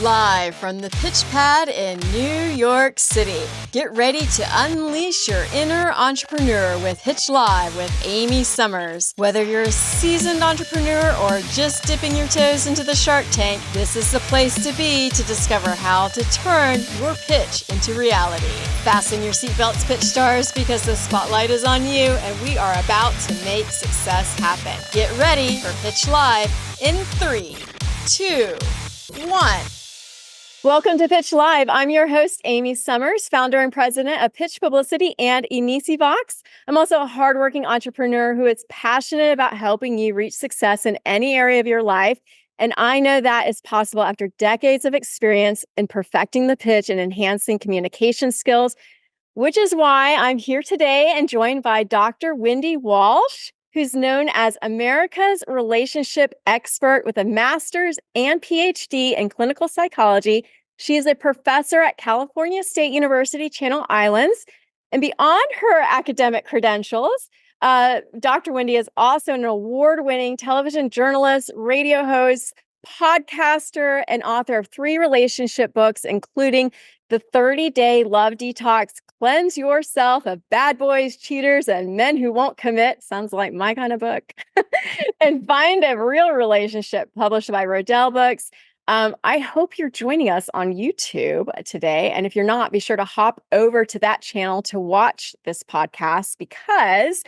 Live from the pitch pad in New York City. Get ready to unleash your inner entrepreneur with Pitch Live with Amy Summers. Whether you're a seasoned entrepreneur or just dipping your toes into the Shark Tank, this is the place to be to discover how to turn your pitch into reality. Fasten your seatbelts, pitch stars, because the spotlight is on you and we are about to make success happen. Get ready for Pitch Live in 3, 2, 1. Welcome to Pitch Live. I'm your host, Amy Summers, founder and president of Pitch Publicity and Vox. I'm also a hardworking entrepreneur who is passionate about helping you reach success in any area of your life. And I know that is possible after decades of experience in perfecting the pitch and enhancing communication skills, which is why I'm here today and joined by Dr. Wendy Walsh, who's known as America's relationship expert with a master's and Ph.D. in clinical psychology. She is a professor at California State University, Channel Islands. And beyond her academic credentials, Dr. Wendy is also an award-winning television journalist, radio host, podcaster, and author of 3 relationship books, including The 30-Day Love Detox, Cleanse Yourself of Bad Boys, Cheaters, and Men Who Won't Commit. Sounds like my kind of book. And Find a Real Relationship, published by Rodell Books. I hope you're joining us on YouTube today. And if you're not, be sure to hop over to that channel to watch this podcast, because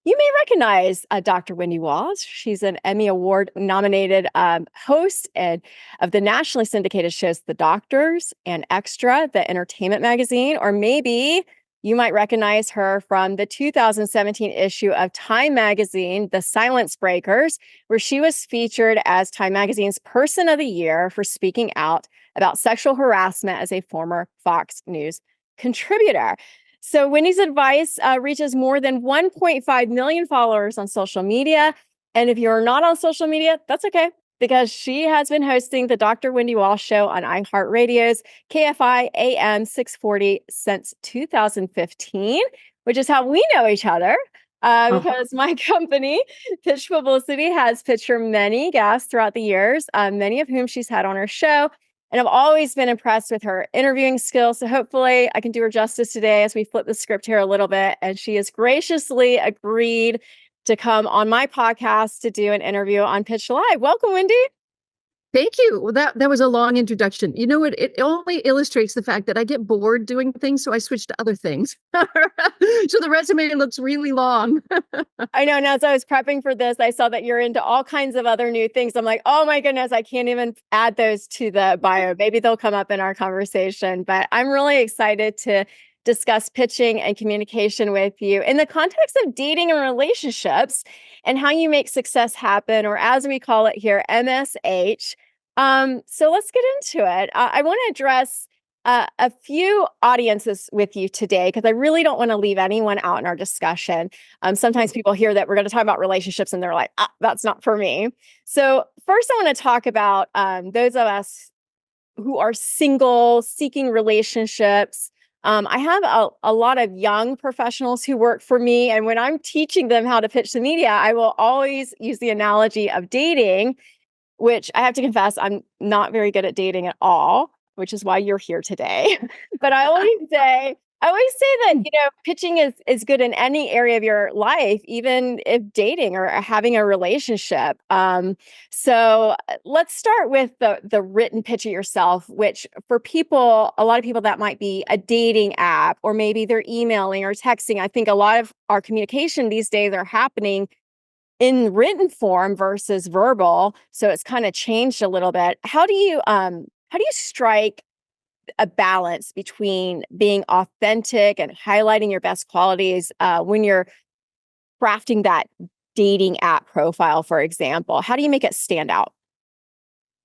you may recognize Dr. Wendy Walsh. She's an Emmy Award nominated host of the nationally syndicated shows The Doctors and Extra, the entertainment magazine. Or maybe you might recognize her from the 2017 issue of Time magazine, The Silence Breakers, where she was featured as Time magazine's Person of the Year for speaking out about sexual harassment as a former Fox News contributor. So Wendy's advice reaches more than 1.5 million followers on social media. And if you're not on social media, that's okay, because she has been hosting the Dr. Wendy Walsh Show on iHeart Radio's KFI-AM 640 since 2015, which is how we know each other. Because my company, Pitch Publicity, has pitched her many guests throughout the years, many of whom she's had on her show. And I've always been impressed with her interviewing skills. So hopefully I can do her justice today as we flip the script here a little bit. And she has graciously agreed to come on my podcast to do an interview on Pitch Live. Welcome, Wendy. Thank you. Well, that was a long introduction. You know what? It only illustrates the fact that I get bored doing things, so I switch to other things. So the resume looks really long. I know. Now, as I was prepping for this, I saw that you're into all kinds of other new things. I'm like, oh my goodness, I can't even add those to the bio. Maybe they'll come up in our conversation. But I'm really excited to discuss pitching and communication with you in the context of dating and relationships and how you make success happen, or as we call it here, MSH. So let's get into it. I want to address a few audiences with you today, because I really don't want to leave anyone out in our discussion. Sometimes people hear that we're going to talk about relationships and they're like, that's not for me. So first, I want to talk about those of us who are single, seeking relationships. I have a lot of young professionals who work for me, and when I'm teaching them how to pitch the media, I will always use the analogy of dating, which I have to confess, I'm not very good at dating at all, which is why you're here today. But I always say that, pitching is good in any area of your life, even if dating or having a relationship. So let's start with the written pitch of yourself, which for people, a lot of people, that might be a dating app, or maybe they're emailing or texting. I think a lot of our communication these days are happening in written form versus verbal. So it's kind of changed a little bit. How do you strike a balance between being authentic and highlighting your best qualities when you're crafting that dating app profile, for example? How do you make it stand out?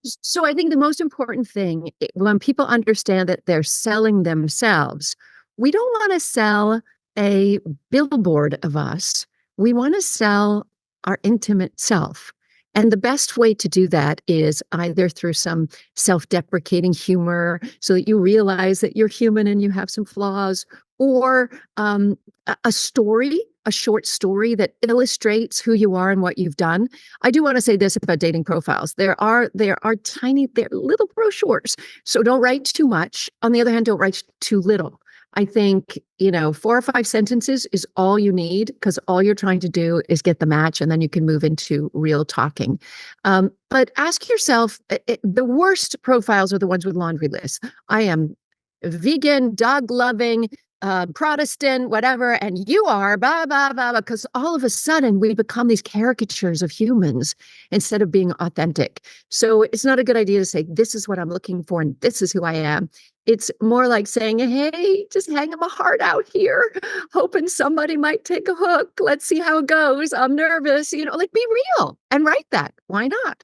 So I think the most important thing, when people understand that they're selling themselves, we don't want to sell a billboard of us. We want to sell our intimate self. And the best way to do that is either through some self-deprecating humor, so that you realize that you're human and you have some flaws, or a story a short story that illustrates who you are and what you've done. I do want to say this about dating profiles. They're little brochures. So don't write too much. On the other hand, don't write too little. I think, 4 or 5 sentences is all you need, because all you're trying to do is get the match, and then you can move into real talking. But ask yourself, the worst profiles are the ones with laundry lists. I am vegan, dog loving, Protestant, whatever, and you are blah, blah, blah, because all of a sudden we become these caricatures of humans instead of being authentic. So it's not a good idea to say, this is what I'm looking for and this is who I am. It's more like saying, hey, just hang him a heart out here, hoping somebody might take a hook. Let's see how it goes. I'm nervous, like be real and write that. Why not?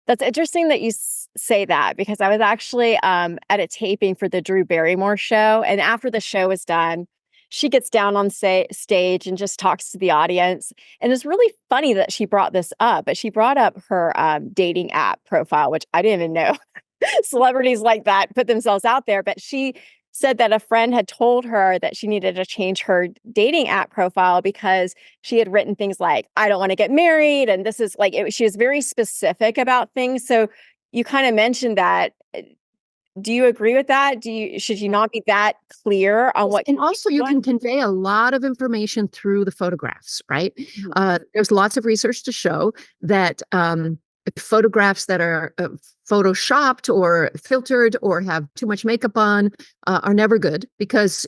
That's interesting that you say that, because I was actually at a taping for the Drew Barrymore show. And after the show was done, she gets down on stage and just talks to the audience. And it's really funny that she brought this up, but she brought up her dating app profile, which I didn't even know celebrities like that put themselves out there. But she said that a friend had told her that she needed to change her dating app profile because she had written things like, I don't want to get married. And this is like, she was very specific about things. So you kind of mentioned that. Do you agree with that? Should you not be that clear on what? And also you can convey a lot of information through the photographs, right? Mm-hmm. There's lots of research to show that photographs that are photoshopped or filtered or have too much makeup on are never good, because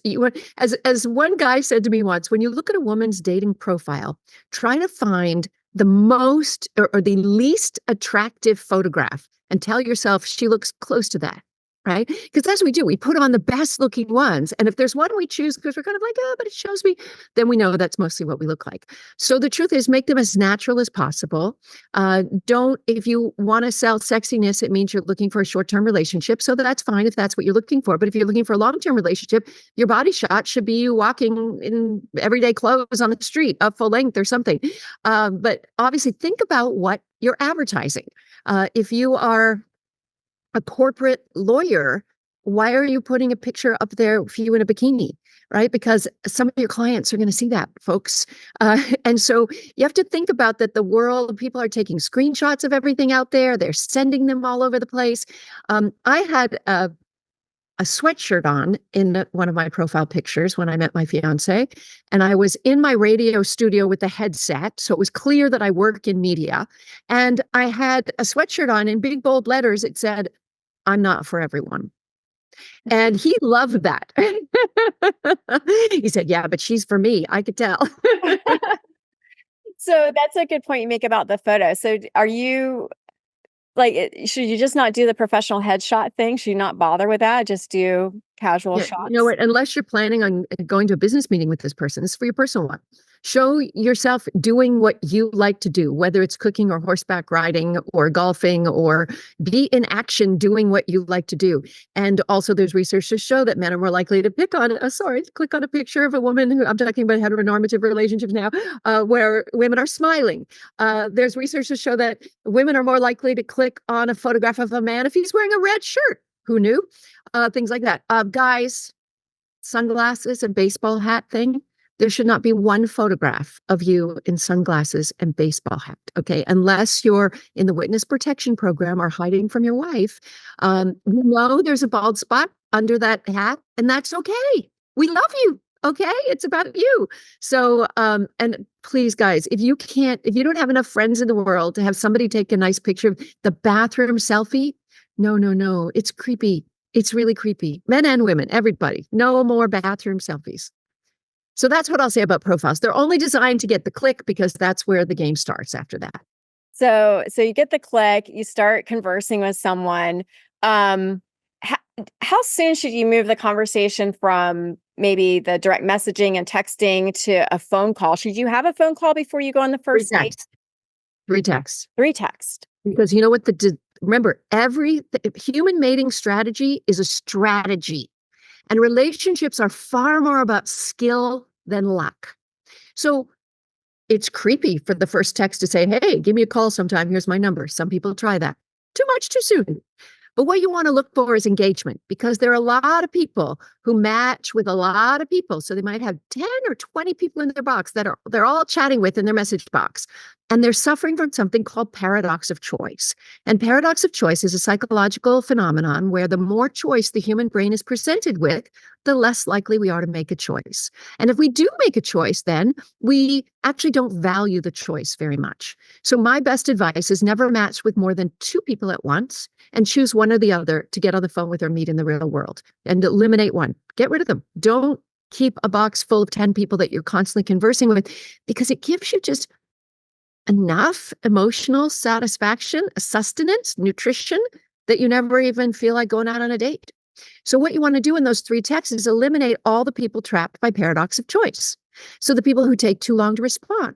as one guy said to me once, when you look at a woman's dating profile, try to find the most or the least attractive photograph and tell yourself she looks close to that. Right? Because that's what we do. We put on the best looking ones. And if there's one we choose because we're kind of like, oh, but it shows me, then we know that's mostly what we look like. So the truth is, make them as natural as possible. If you want to sell sexiness, it means you're looking for a short-term relationship. So that's fine if that's what you're looking for. But if you're looking for a long-term relationship, your body shot should be you walking in everyday clothes on the street, up full length or something. But obviously think about what you're advertising. If you are a corporate lawyer, why are you putting a picture up there of you in a bikini, right? Because some of your clients are going to see that, folks. And so you have to think about that. The world, people are taking screenshots of everything out there. They're sending them all over the place. I had a sweatshirt on in one of my profile pictures when I met my fiance, and I was in my radio studio with a headset, so it was clear that I work in media. And I had a sweatshirt on in big bold letters. It said, I'm not for everyone. And he loved that. He said, yeah, but she's for me. I could tell. So that's a good point you make about the photo. So are you like, should you just not do the professional headshot thing? Should you not bother with that? Just do casual shots? You know what? Unless you're planning on going to a business meeting with this person, this is for your personal one. Show yourself doing what you like to do, whether it's cooking or horseback riding or golfing, or be in action doing what you like to do. And also there's research to show that men are more likely to click on a picture of a woman who, I'm talking about heteronormative relationships now, where women are smiling. There's research to show that women are more likely to click on a photograph of a man if he's wearing a red shirt. Who knew? Things like that. Guys, sunglasses and baseball hat thing. There should not be one photograph of you in sunglasses and baseball hat, okay? Unless you're in the witness protection program or hiding from your wife. There's a bald spot under that hat, and that's okay. We love you, okay? It's about you. So, and please, guys, if you don't have enough friends in the world to have somebody take a nice picture of the bathroom selfie, no, it's creepy. It's really creepy. Men and women, everybody. No more bathroom selfies. So that's what I'll say about profiles. They're only designed to get the click, because that's where the game starts after that. So you get the click, you start conversing with someone. How soon should you move the conversation from maybe the direct messaging and texting to a phone call? Should you have a phone call before you go on the first date? 3 texts. 3 texts. Because you know what? Remember, every human mating strategy is a strategy. And relationships are far more about skill than luck. So it's creepy for the first text to say, hey, give me a call sometime. Here's my number. Some people try that. Too much too soon. But what you want to look for is engagement, because there are a lot of people who match with a lot of people. So they might have 10 or 20 people in their box that they're all chatting with in their message box. And they're suffering from something called paradox of choice. And paradox of choice is a psychological phenomenon where the more choice the human brain is presented with, the less likely we are to make a choice. And if we do make a choice, then we actually don't value the choice very much. So my best advice is never match with more than 2 people at once, and choose one or the other to get on the phone with or meet in the real world, and eliminate one. Get rid of them. Don't keep a box full of 10 people that you're constantly conversing with, because it gives you just enough emotional satisfaction, sustenance, nutrition, that you never even feel like going out on a date. So what you want to do in those 3 texts is eliminate all the people trapped by paradox of choice. So the people who take too long to respond,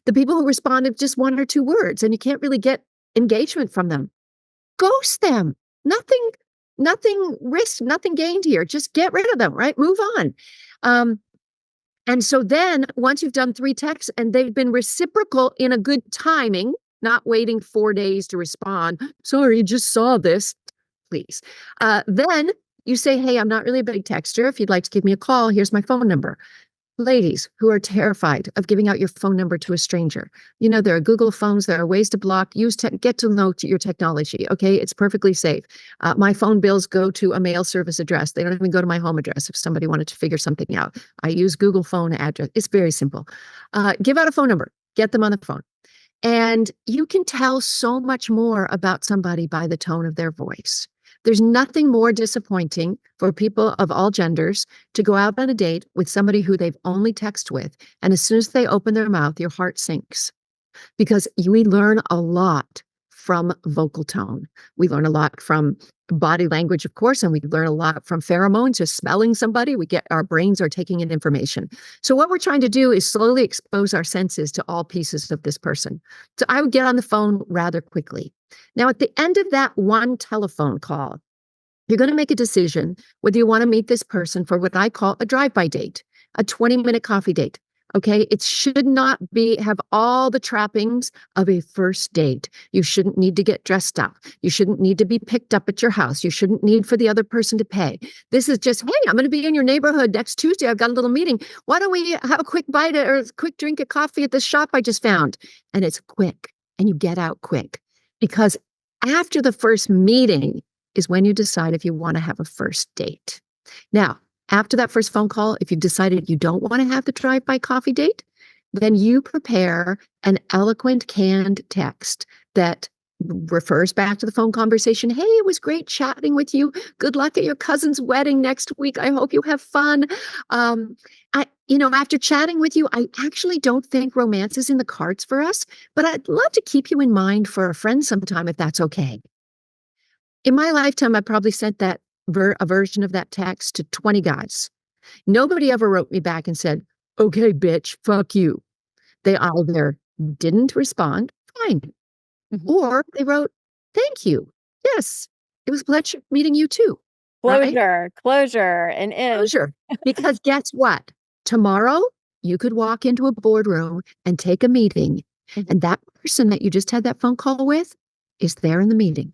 the people who respond with just 1 or 2 words, and you can't really get engagement from them, ghost them. Nothing risked, nothing gained here. Just get rid of them, right? Move on. And so then once you've done 3 texts and they've been reciprocal in a good timing, not waiting 4 days to respond. Sorry, just saw this. Please. Then you say, hey, I'm not really a big texter. If you'd like to give me a call, here's my phone number. Ladies who are terrified of giving out your phone number to a stranger. There are Google phones, there are ways to block, get to know your technology. Okay, it's perfectly safe. My phone bills go to a mail service address. They don't even go to my home address if somebody wanted to figure something out. I use Google phone address. It's very simple. Give out a phone number, get them on the phone. And you can tell so much more about somebody by the tone of their voice. There's nothing more disappointing for people of all genders to go out on a date with somebody who they've only texted with. And as soon as they open their mouth, your heart sinks, because we learn a lot from vocal tone. We learn a lot from body language, of course, and we learn a lot from pheromones, just smelling somebody. Our brains are taking in information. So what we're trying to do is slowly expose our senses to all pieces of this person. So I would get on the phone rather quickly. Now, at the end of that one telephone call, you're going to make a decision whether you want to meet this person for what I call a drive-by date, a 20-minute coffee date. Okay, it should not have all the trappings of a first date. You shouldn't need to get dressed up. You shouldn't need to be picked up at your house. You shouldn't need for the other person to pay. This is just, hey, I'm going to be in your neighborhood next Tuesday. I've got a little meeting. Why don't we have a quick bite or a quick drink of coffee at this shop I just found? And it's quick, and you get out quick, because after the first meeting is when you decide if you want to have a first date. Now, after that first phone call, if you've decided you don't want to have the drive-by coffee date, then you prepare an eloquent canned text that refers back to the phone conversation. Hey, it was great chatting with you. Good luck at your cousin's wedding next week. I hope you have fun. After chatting with you, I actually don't think romance is in the cards for us, but I'd love to keep you in mind for a friend sometime if that's okay. In my lifetime, I probably sent a version of that text to 20 guys. Nobody ever wrote me back and said, okay, bitch, fuck you. They either didn't respond, fine. Mm-hmm. Or they wrote, thank you. Yes, it was a pleasure meeting you too. Closure, and end. Closure. Because guess what? Tomorrow, you could walk into a boardroom and take a meeting, and that person that you just had that phone call with is there in the meeting.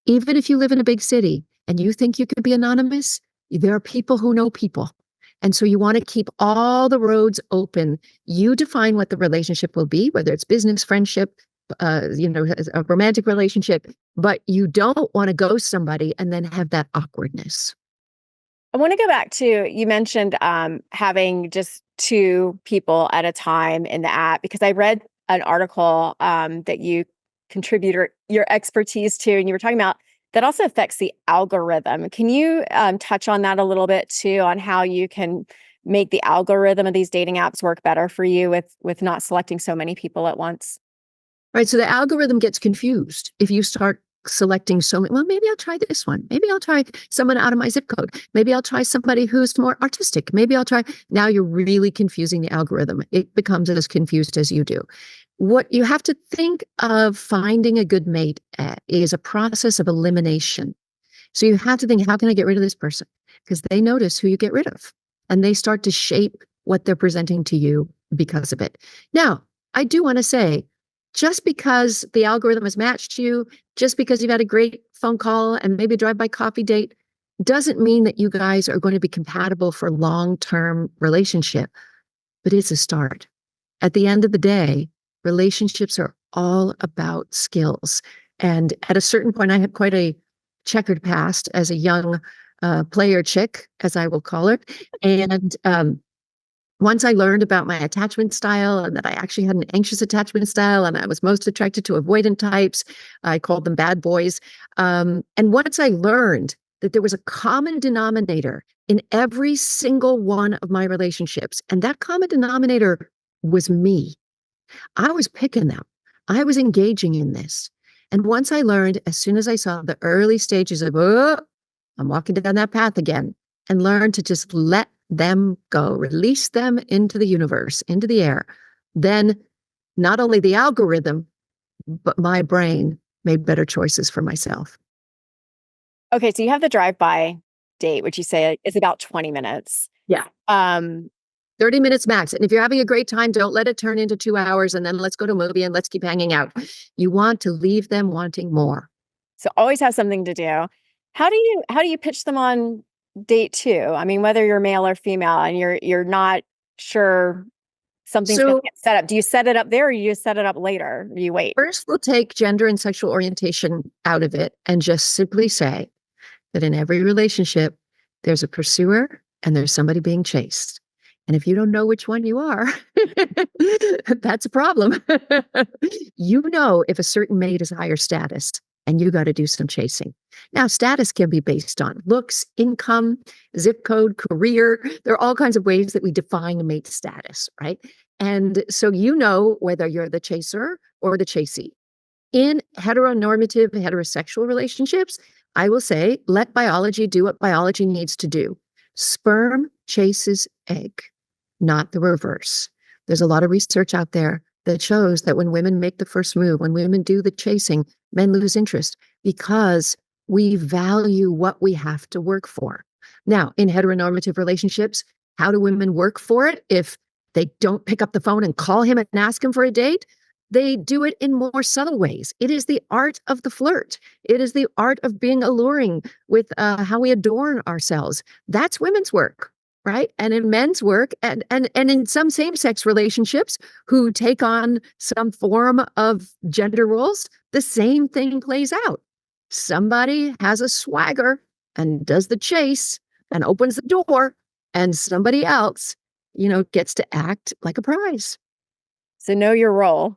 Even if you live in a big city and you think you could be anonymous, there are people who know people. And so you want to keep all the roads open. You define what the relationship will be, whether it's business, friendship, a romantic relationship, but you don't want to ghost somebody and then have that awkwardness. I want to go back to, you mentioned having just 2 people at a time in the app, because I read an article that you contribute your expertise to, and you were talking about that also affects the algorithm. Can you touch on that a little bit too, on how you can make the algorithm of these dating apps work better for you with not selecting so many people at once? Right. So the algorithm gets confused if you start selecting so many. Well, maybe I'll try this one. Maybe I'll try someone out of my zip code. Maybe I'll try somebody who's more artistic. Maybe I'll try. Now you're really confusing the algorithm. It becomes as confused as you do. What you have to think of finding a good mate is a process of elimination. So you have to think, how can I get rid of this person? Because they notice who you get rid of, and they start to shape what they're presenting to you because of it. Now, I do want to say, just because the algorithm has matched you, just because you've had a great phone call and maybe a drive-by coffee date, doesn't mean that you guys are going to be compatible for long-term relationship, but it's a start. At the end of the day, relationships are all about skills. And at a certain point, I had quite a checkered past as a young player chick, as I will call it. And once I learned about my attachment style and that I actually had an anxious attachment style and I was most attracted to avoidant types, I called them bad boys. And once I learned that there was a common denominator in every single one of my relationships, and that common denominator was me. I was picking them. I was engaging in this. And once I learned, as soon as I saw the early stages of, oh, I'm walking down that path again, and learned to just let them go, release them into the universe, into the air, then not only the algorithm, but my brain made better choices for myself. Okay, so you have the drive-by date, which you say is about 20 minutes. Yeah. 30 minutes max. And if you're having a great time, don't let it turn into 2 hours and then let's go to a movie and let's keep hanging out. You want to leave them wanting more. So always have something to do. How do you pitch them on date two? I mean, whether you're male or female and you're not sure something's going to get set up. Do you set it up there or you just set it up later? Or you wait? First, we'll take gender and sexual orientation out of it and just simply say that in every relationship, there's a pursuer and there's somebody being chased. And if you don't know which one you are, that's a problem. You know if a certain mate is higher status and you got to do some chasing. Now, status can be based on looks, income, zip code, career. There are all kinds of ways that we define a mate status, right? And so you know whether you're the chaser or the chasee. In heteronormative, heterosexual relationships, I will say, let biology do what biology needs to do. Sperm chases egg, not the reverse. There's a lot of research out there that shows that when women make the first move, when women do the chasing, men lose interest because we value what we have to work for. Now, in heteronormative relationships, how do women work for it if they don't pick up the phone and call him and ask him for a date? They do it in more subtle ways. It is the art of the flirt. It is the art of being alluring with how we adorn ourselves. That's women's work, right? And in men's work, and in some same-sex relationships who take on some form of gender roles, the same thing plays out. Somebody has a swagger and does the chase and opens the door, and somebody else, gets to act like a prize. So know your role.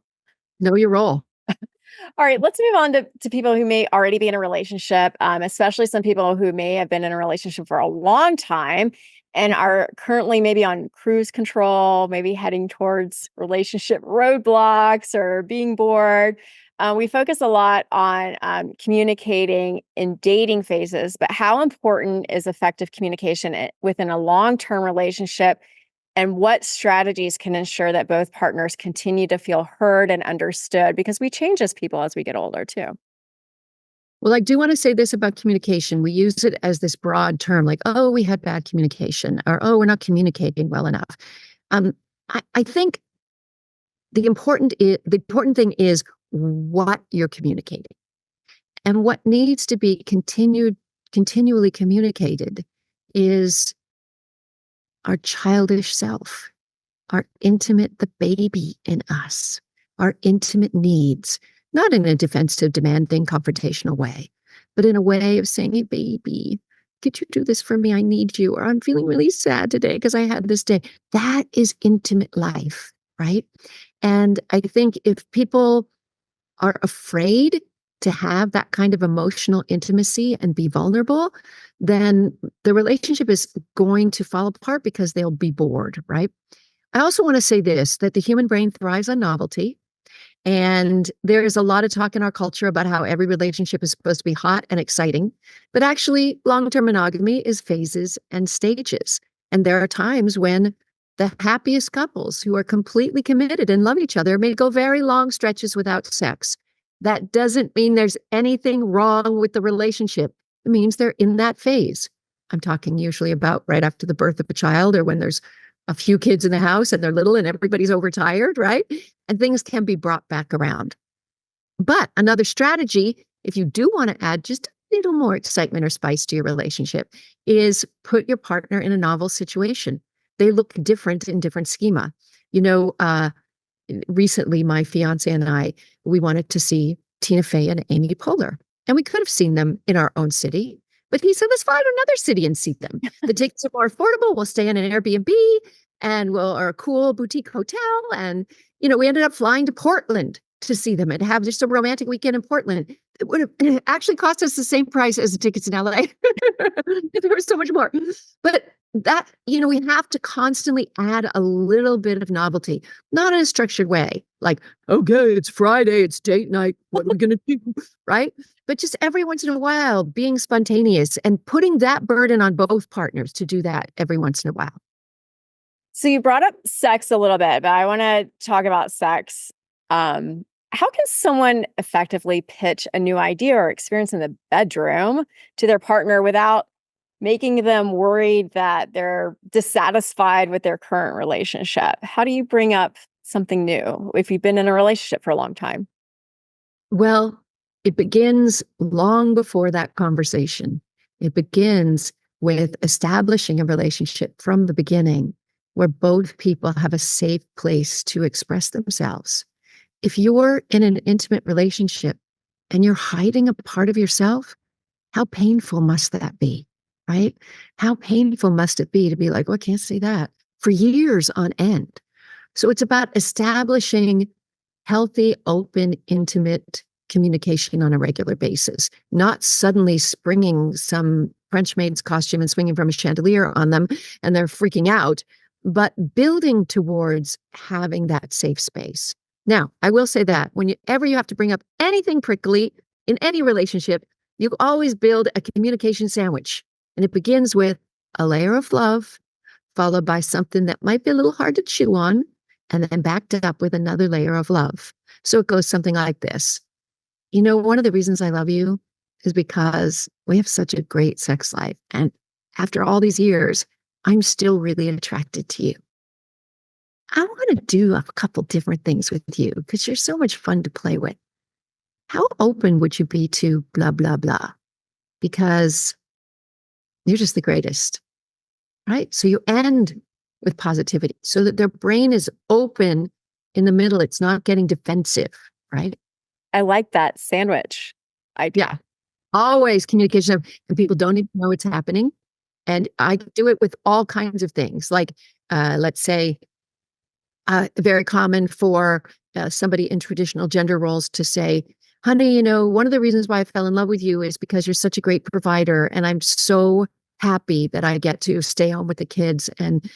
Know your role. All right, let's move on to people who may already be in a relationship, especially some people who may have been in a relationship for a long time and are currently maybe on cruise control, maybe heading towards relationship roadblocks or being bored. We focus a lot on communicating in dating phases, but how important is effective communication within a long-term relationship? And what strategies can ensure that both partners continue to feel heard and understood? Because we change as people as we get older, too. Well, I do want to say this about communication. We use it as this broad term, like, oh, we had bad communication, or oh, we're not communicating well enough. I think the important thing is what you're communicating. And what needs to be continually communicated is our childish self, our intimate, the baby in us, our intimate needs, not in a defensive, demanding, confrontational way, but in a way of saying, hey, baby, could you do this for me? I need you. Or I'm feeling really sad today because I had this day. That is intimate life, right? And I think if people are afraid to have that kind of emotional intimacy and be vulnerable, then the relationship is going to fall apart because they'll be bored, right? I also want to say this, that the human brain thrives on novelty. And there's a lot of talk in our culture about how every relationship is supposed to be hot and exciting. But actually, long-term monogamy is phases and stages. And there are times when the happiest couples who are completely committed and love each other may go very long stretches without sex. That doesn't mean there's anything wrong with the relationship. It means they're in that phase. I'm talking usually about right after the birth of a child or when there's a few kids in the house and they're little and everybody's overtired, right? And things can be brought back around. But another strategy, if you do want to add just a little more excitement or spice to your relationship, is put your partner in a novel situation. They look different in different schema. You know, recently my fiance and I, we wanted to see Tina Fey and Amy Poehler. And we could have seen them in our own city, but he said, let's fly to another city and see them. The tickets are more affordable. We'll stay in an Airbnb and or a cool boutique hotel. And, you know, we ended up flying to Portland to see them and have just a romantic weekend in Portland. It would have actually cost us the same price as the tickets in LA. There was so much more. But that, you know, we have to constantly add a little bit of novelty, not in a structured way, like, okay, it's Friday, it's date night, what are we going to do, right? But just every once in a while, being spontaneous and putting that burden on both partners to do that every once in a while. So you brought up sex a little bit, but I want to talk about sex. How can someone effectively pitch a new idea or experience in the bedroom to their partner without making them worried that they're dissatisfied with their current relationship? How do you bring up something new if you've been in a relationship for a long time? Well, it begins long before that conversation. It begins with establishing a relationship from the beginning where both people have a safe place to express themselves. If you're in an intimate relationship and you're hiding a part of yourself, how painful must that be, right? How painful must it be to be like, well, I can't say that for years on end. So it's about establishing healthy, open, intimate communication on a regular basis, not suddenly springing some French maid's costume and swinging from a chandelier on them and they're freaking out, but building towards having that safe space. Now, I will say that whenever you have to bring up anything prickly in any relationship, you always build a communication sandwich. And it begins with a layer of love, followed by something that might be a little hard to chew on, and then backed up with another layer of love. So it goes something like this. You know, one of the reasons I love you is because we have such a great sex life. And after all these years, I'm still really attracted to you. I want to do a couple different things with you because you're so much fun to play with. How open would you be to blah, blah, blah? Because you're just the greatest, right? So you end with positivity so that their brain is open in the middle. It's not getting defensive, right? I like that sandwich idea. Yeah. Always communication. And people don't even know it's happening. And I do it with all kinds of things. Like, let's say, very common for somebody in traditional gender roles to say, honey, you know, one of the reasons why I fell in love with you is because you're such a great provider. And I'm so happy that I get to stay home with the kids. And,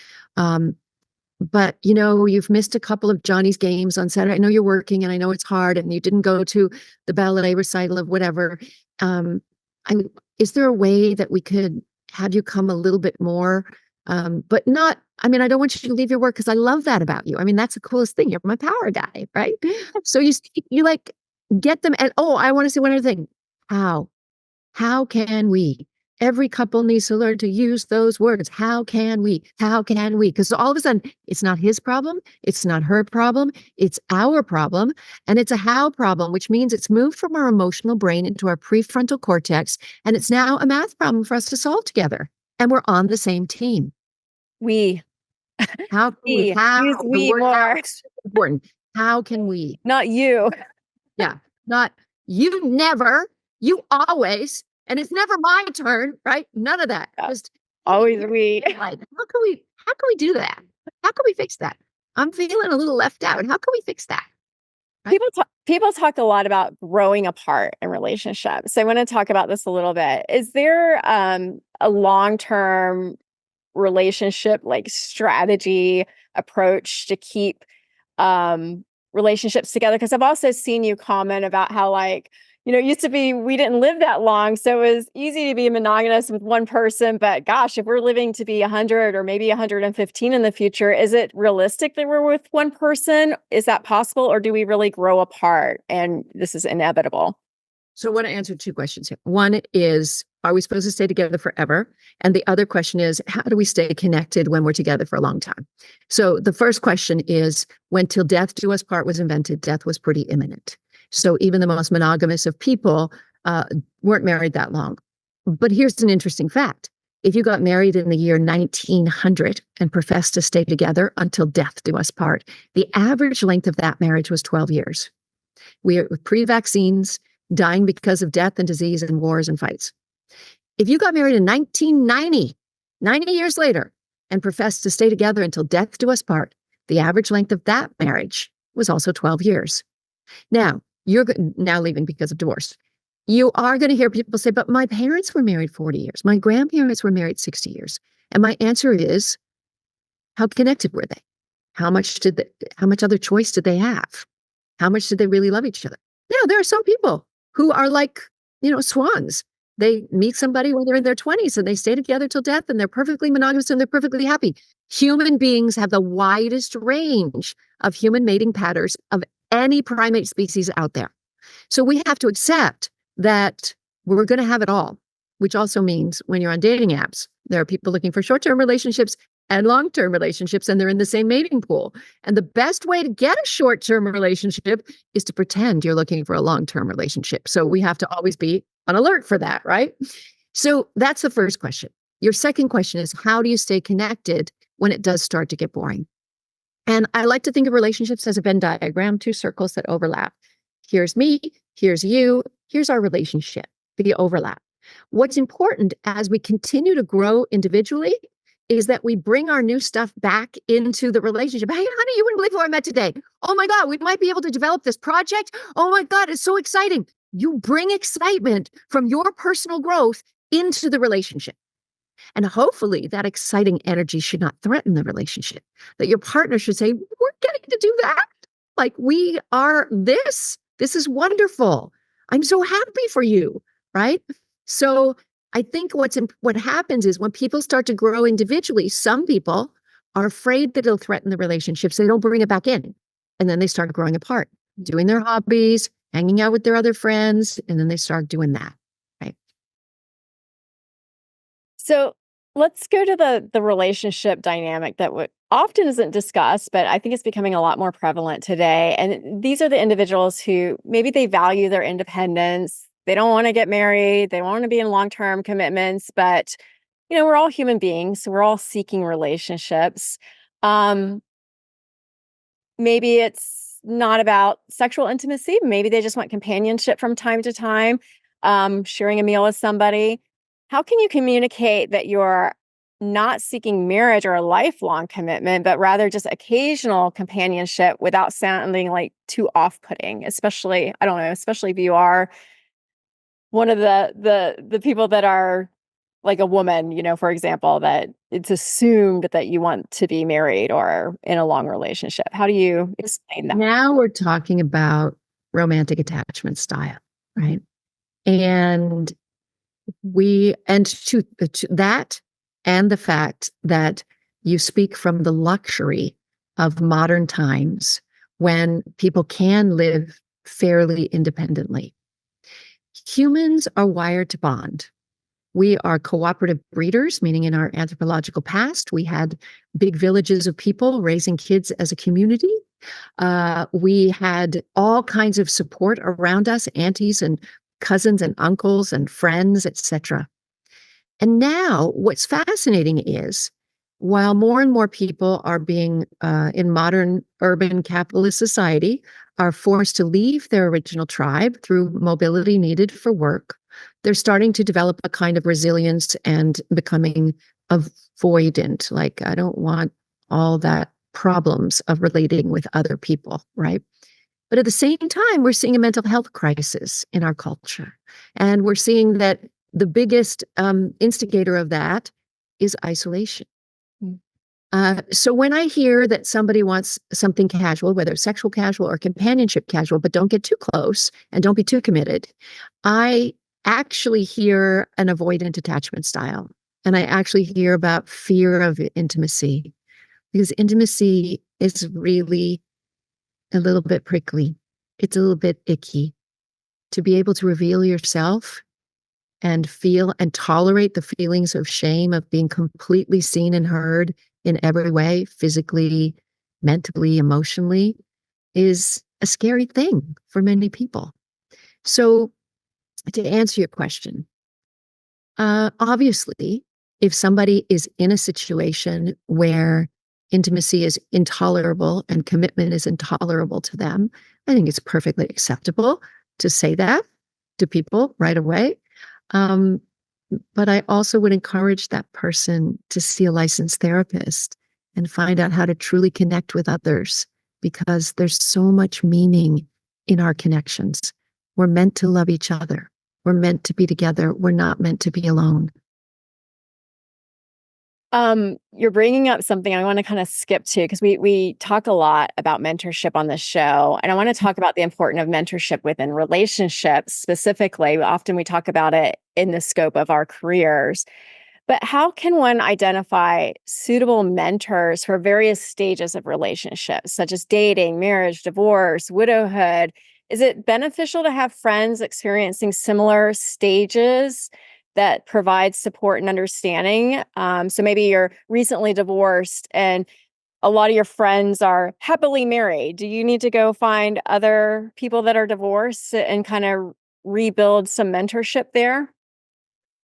but, you know, you've missed a couple of Johnny's games on Saturday. I know you're working and I know it's hard and you didn't go to the ballet recital of whatever. Is there a way that we could have you come a little bit more? But not, I mean, I don't want you to leave your work because I love that about you. I mean, that's the coolest thing. You're my power guy, right? So you like get them and, oh, I want to say one other thing. How can we? Every couple needs to learn to use those words. How can we? How can we? Because all of a sudden, it's not his problem. It's not her problem. It's our problem. And it's a how problem, which means it's moved from our emotional brain into our prefrontal cortex. And it's now a math problem for us to solve together. And we're on the same team. We. How can we? How? Use The we word more. how is important. How can we? Not you. Yeah. Not you never, you always, and it's never my turn, right? None of that. Yeah. Just Always we. like, how can we do that? How can we fix that? I'm feeling a little left out. How can we fix that? Right? People talk a lot about growing apart in relationships. So I want to talk about this a little bit. Is there a long-term relationship like strategy approach to keep relationships together? Because I've also seen you comment about how, like, you know, it used to be we didn't live that long, so it was easy to be monogamous with one person. But gosh, if we're living to be 100 or maybe 115 in the future, is it realistic that we're with one person? Is that possible, or do we really grow apart and this is inevitable? So I want to answer two questions here. One is, are we supposed to stay together forever? And the other question is, how do we stay connected when we're together for a long time? So the first question is, when Till Death Do Us Part was invented, death was pretty imminent. So even the most monogamous of people weren't married that long. But here's an interesting fact. If you got married in the year 1900 and professed to stay together until death do us part, the average length of that marriage was 12 years. We are pre-vaccines, dying because of death and disease and wars and fights. If you got married in 1990, 90 years later, and professed to stay together until death do us part, the average length of that marriage was also 12 years. Now, you're now leaving because of divorce. You are going to hear people say, but my parents were married 40 years. My grandparents were married 60 years. And my answer is, how connected were they? How much other choice did they have? How much did they really love each other? Now, there are some people who are like, swans. They meet somebody when they're in their 20s and they stay together till death and they're perfectly monogamous and they're perfectly happy. Human beings have the widest range of human mating patterns of any primate species out there. So we have to accept that we're going to have it all, which also means when you're on dating apps, there are people looking for short-term relationships and long-term relationships, and they're in the same mating pool. And the best way to get a short-term relationship is to pretend you're looking for a long-term relationship. So we have to always be on alert for that, right? So that's the first question. Your second question is, how do you stay connected when it does start to get boring? And I like to think of relationships as a Venn diagram, two circles that overlap. Here's me, here's you, here's our relationship, the overlap. What's important as we continue to grow individually is that we bring our new stuff back into the relationship. Hey, honey, you wouldn't believe who I met today. Oh my God, we might be able to develop this project. Oh my God, it's so exciting. You bring excitement from your personal growth into the relationship. And hopefully that exciting energy should not threaten the relationship, that your partner should say, we're getting to do that. Like we are this. This is wonderful. I'm so happy for you, right? So I think what happens is when people start to grow individually, some people are afraid that it'll threaten the relationship, so they don't bring it back in. And then they start growing apart, doing their hobbies, hanging out with their other friends, and then they start doing that, right? So let's go to the relationship dynamic that often isn't discussed, but I think it's becoming a lot more prevalent today. And these are the individuals who maybe they value their independence. They don't want to get married. They want to be in long-term commitments, but we're all human beings, so we're all seeking relationships. Maybe it's not about sexual intimacy. Maybe they just want companionship from time to time, sharing a meal with somebody. How can you communicate that you're not seeking marriage or a lifelong commitment, but rather just occasional companionship without sounding like too off-putting, especially if you are one of the people that are like a woman, for example, that it's assumed that you want to be married or in a long relationship. How do you explain that? Now we're talking about romantic attachment style, right? And to that and the fact that you speak from the luxury of modern times when people can live fairly independently. Humans are wired to bond. We are cooperative breeders, meaning in our anthropological past, we had big villages of people raising kids as a community. We had all kinds of support around us, aunties and cousins and uncles and friends, etc. And now what's fascinating is, while more and more people are being, in modern urban capitalist society, are forced to leave their original tribe through mobility needed for work, they're starting to develop a kind of resilience and becoming avoidant. Like, I don't want all that problems of relating with other people, right? But at the same time, we're seeing a mental health crisis in our culture. And we're seeing that the biggest instigator of that is isolation. So when I hear that somebody wants something casual, whether sexual casual or companionship casual, but don't get too close and don't be too committed, I actually hear an avoidant attachment style. And I actually hear about fear of intimacy, because intimacy is really a little bit prickly. It's a little bit icky to be able to reveal yourself and feel and tolerate the feelings of shame of being completely seen and heard in every way, physically, mentally, emotionally, is a scary thing for many people. So, to answer your question, obviously, if somebody is in a situation where intimacy is intolerable and commitment is intolerable to them, I think it's perfectly acceptable to say that to people right away. Um, but I also would encourage that person to see a licensed therapist and find out how to truly connect with others because there's so much meaning in our connections. We're meant to love each other. We're meant to be together. We're not meant to be alone. You're bringing up something I want to kind of skip to because we talk a lot about mentorship on this show, and I want to talk about the importance of mentorship within relationships specifically. Often we talk about it in the scope of our careers, but how can one identify suitable mentors for various stages of relationships, such as dating, marriage, divorce, widowhood? Is it beneficial to have friends experiencing similar stages that provide support and understanding? So maybe you're recently divorced and a lot of your friends are happily married. Do you need to go find other people that are divorced and kind of rebuild some mentorship there?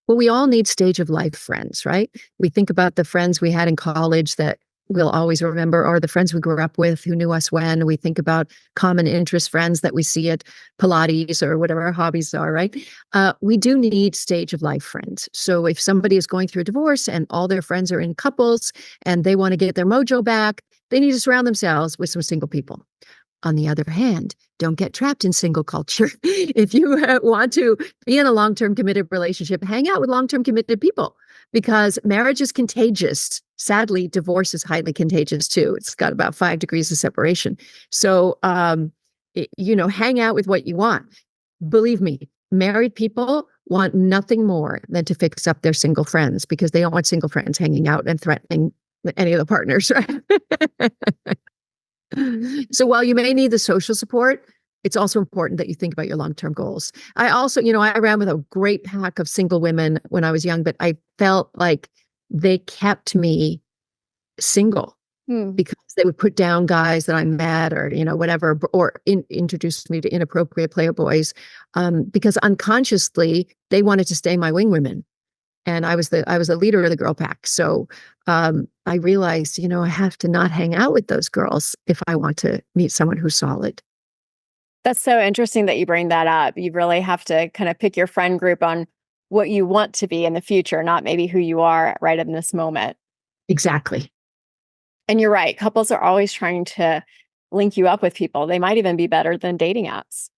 Well, we all need stage of life friends, right? We think about the friends we had in college that we'll always remember, or the friends we grew up with who knew us when. We think about common interest friends that we see at Pilates or whatever our hobbies are, right? We do need stage of life friends. So if somebody is going through a divorce and all their friends are in couples and they want to get their mojo back, they need to surround themselves with some single people. On the other hand, don't get trapped in single culture. If you want to be in a long-term committed relationship, hang out with long-term committed people because marriage is contagious. Sadly, divorce is highly contagious too. It's got about 5 degrees of separation. So, hang out with what you want. Believe me, married people want nothing more than to fix up their single friends because they don't want single friends hanging out and threatening any of the partners, right? So while you may need the social support, it's also important that you think about your long-term goals. I also, I ran with a great pack of single women when I was young, but I felt like they kept me single Hmm. because they would put down guys that I met or, whatever, or introduce me to inappropriate playboys because unconsciously they wanted to stay my wing women. And I was the leader of the girl pack. So I realized, I have to not hang out with those girls if I want to meet someone who's solid. That's so interesting that you bring that up. You really have to kind of pick your friend group on what you want to be in the future, not maybe who you are right in this moment. Exactly. And you're right. Couples are always trying to link you up with people. They might even be better than dating apps.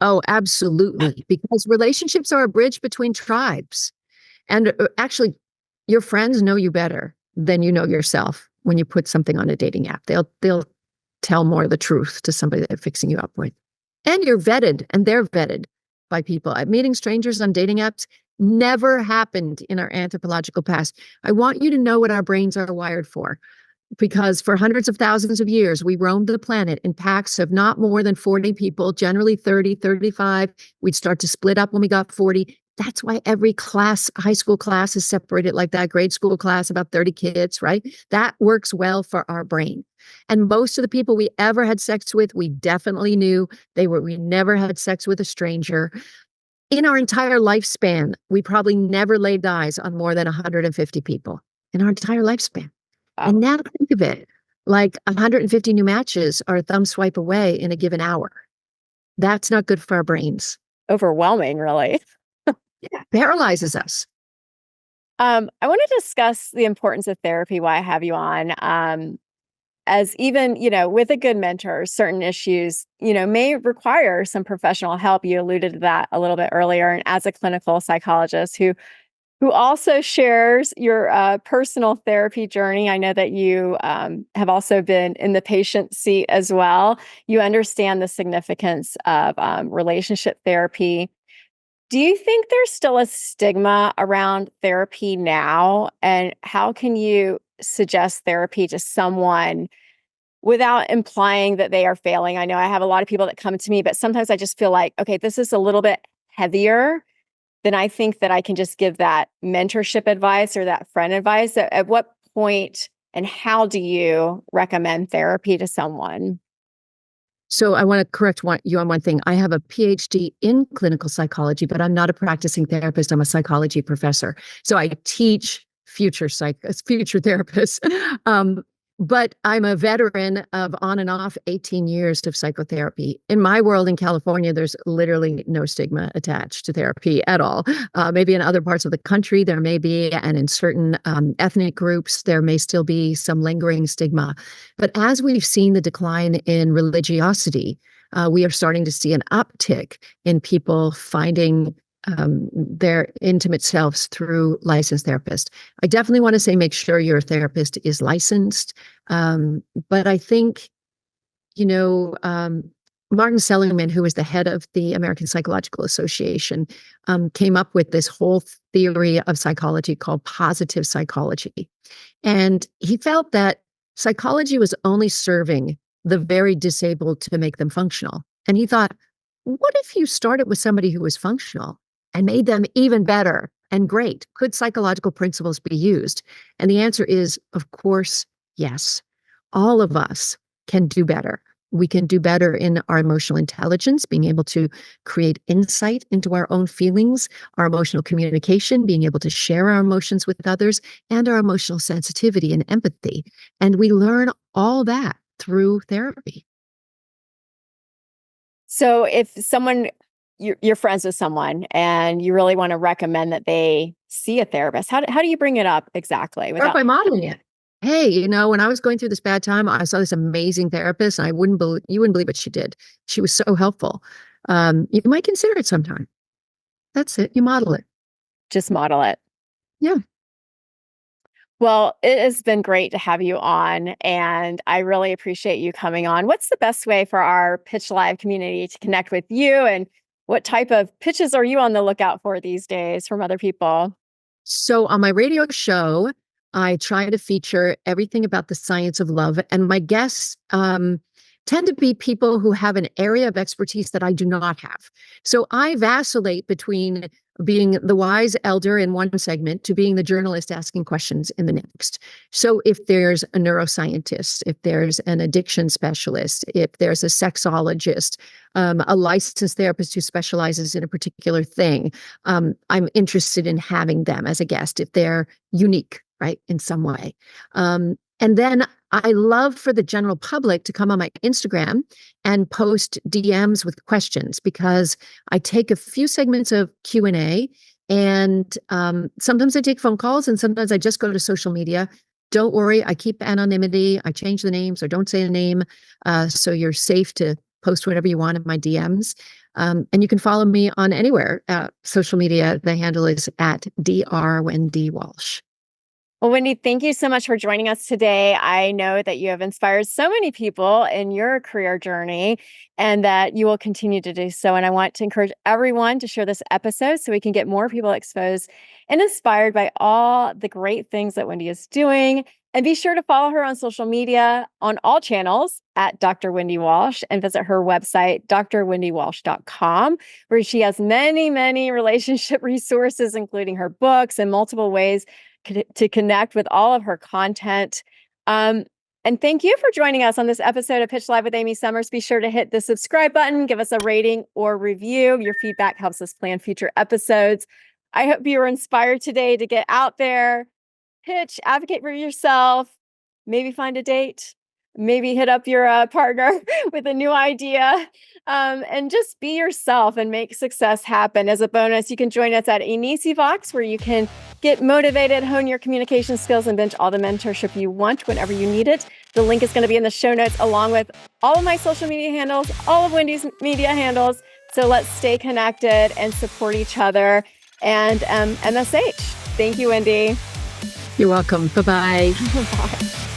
Oh, absolutely. Because relationships are a bridge between tribes. And actually, your friends know you better than you know yourself when you put something on a dating app. They'll tell more of the truth to somebody they're fixing you up with. And you're vetted, and they're vetted by people. Meeting strangers on dating apps never happened in our anthropological past. I want you to know what our brains are wired for because for hundreds of thousands of years, we roamed the planet in packs of not more than 40 people, generally 30, 35. We'd start to split up when we got 40. That's why every class, high school class is separated like that, grade school class, about 30 kids, right? That works well for our brain. And most of the people we ever had sex with, we definitely knew we never had sex with a stranger. In our entire lifespan, we probably never laid eyes on more than 150 people in our entire lifespan. And Wow. now think of it, like 150 new matches are a thumb swipe away in a given hour. That's not good for our brains. Overwhelming, really. Yeah. Paralyzes us. I want to discuss the importance of therapy while I have you on. As even, with a good mentor, certain issues, may require some professional help. You alluded to that a little bit earlier. And as a clinical psychologist who also shares your personal therapy journey, I know that you have also been in the patient seat as well. You understand the significance of relationship therapy. Do you think there's still a stigma around therapy now? And how can you suggest therapy to someone without implying that they are failing. I know I have a lot of people that come to me, but sometimes I just feel like, okay, this is a little bit heavier than I think that I can just give that mentorship advice or that friend advice. At what point and how do you recommend therapy to someone? So I want to correct you on one thing. I have a Ph.D. in clinical psychology, but I'm not a practicing therapist. I'm a psychology professor. So I teach future therapists. But I'm a veteran of on and off 18 years of psychotherapy. In my world in California, there's literally no stigma attached to therapy at all. Maybe in other parts of the country, there may be, and in certain ethnic groups, there may still be some lingering stigma. But as we've seen the decline in religiosity, we are starting to see an uptick in people finding their intimate selves through licensed therapists. I definitely want to say make sure your therapist is licensed. But I think, Martin Seligman, who was the head of the American Psychological Association, came up with this whole theory of psychology called positive psychology. And he felt that psychology was only serving the very disabled to make them functional. And he thought, what if you started with somebody who was functional and made them even better and great? Could psychological principles be used? And the answer is, of course, yes. All of us can do better. We can do better in our emotional intelligence, being able to create insight into our own feelings, our emotional communication, being able to share our emotions with others, and our emotional sensitivity and empathy. And we learn all that through therapy. So if you're friends with someone and you really want to recommend that they see a therapist, how do you bring it up exactly? Start by modeling it. Hey, when I was going through this bad time, I saw this amazing therapist, and you wouldn't believe what she did. She was so helpful. You might consider it sometime. That's it. You model it. Just model it. Yeah. Well, it has been great to have you on, and I really appreciate you coming on. What's the best way for our Pitch Live community to connect with you, and what type of pitches are you on the lookout for these days from other people? So on my radio show, I try to feature everything about the science of love, and my guests tend to be people who have an area of expertise that I do not have. So I vacillate between being the wise elder in one segment to being the journalist asking questions in the next. So if there's a neuroscientist, if there's an addiction specialist, if there's a sexologist, a licensed therapist who specializes in a particular thing, I'm interested in having them as a guest if they're unique, right, in some way. And then I love for the general public to come on my Instagram and post DMs with questions, because I take a few segments of Q&A, and sometimes I take phone calls, and sometimes I just go to social media. Don't worry, I keep anonymity. I change the names or don't say a name, so you're safe to post whatever you want in my DMs. And you can follow me on anywhere. Social media, the handle is at Dr. Wendy Walsh. Well, Wendy, thank you so much for joining us today. I know that you have inspired so many people in your career journey, and that you will continue to do so. And I want to encourage everyone to share this episode so we can get more people exposed and inspired by all the great things that Wendy is doing. And be sure to follow her on social media on all channels at Dr. Wendy Walsh, and visit her website, drwendywalsh.com, where she has many, many relationship resources, including her books and multiple ways to connect with all of her content. And thank you for joining us on this episode of Pitch Live with Amy Summers. Be sure to hit the subscribe button, give us a rating or review. Your feedback helps us plan future episodes. I hope you were inspired today to get out there, pitch, advocate for yourself, maybe find a date, maybe hit up your partner with a new idea, and just be yourself and make success happen. As a bonus, you can join us at Inisi Vox, where you can get motivated, hone your communication skills, and binge all the mentorship you want whenever you need it. The link is going to be in the show notes, along with all of my social media handles, all of Wendy's media handles. So let's stay connected and support each other. And MSH. Thank you, Wendy. You're welcome. Bye-bye. Bye.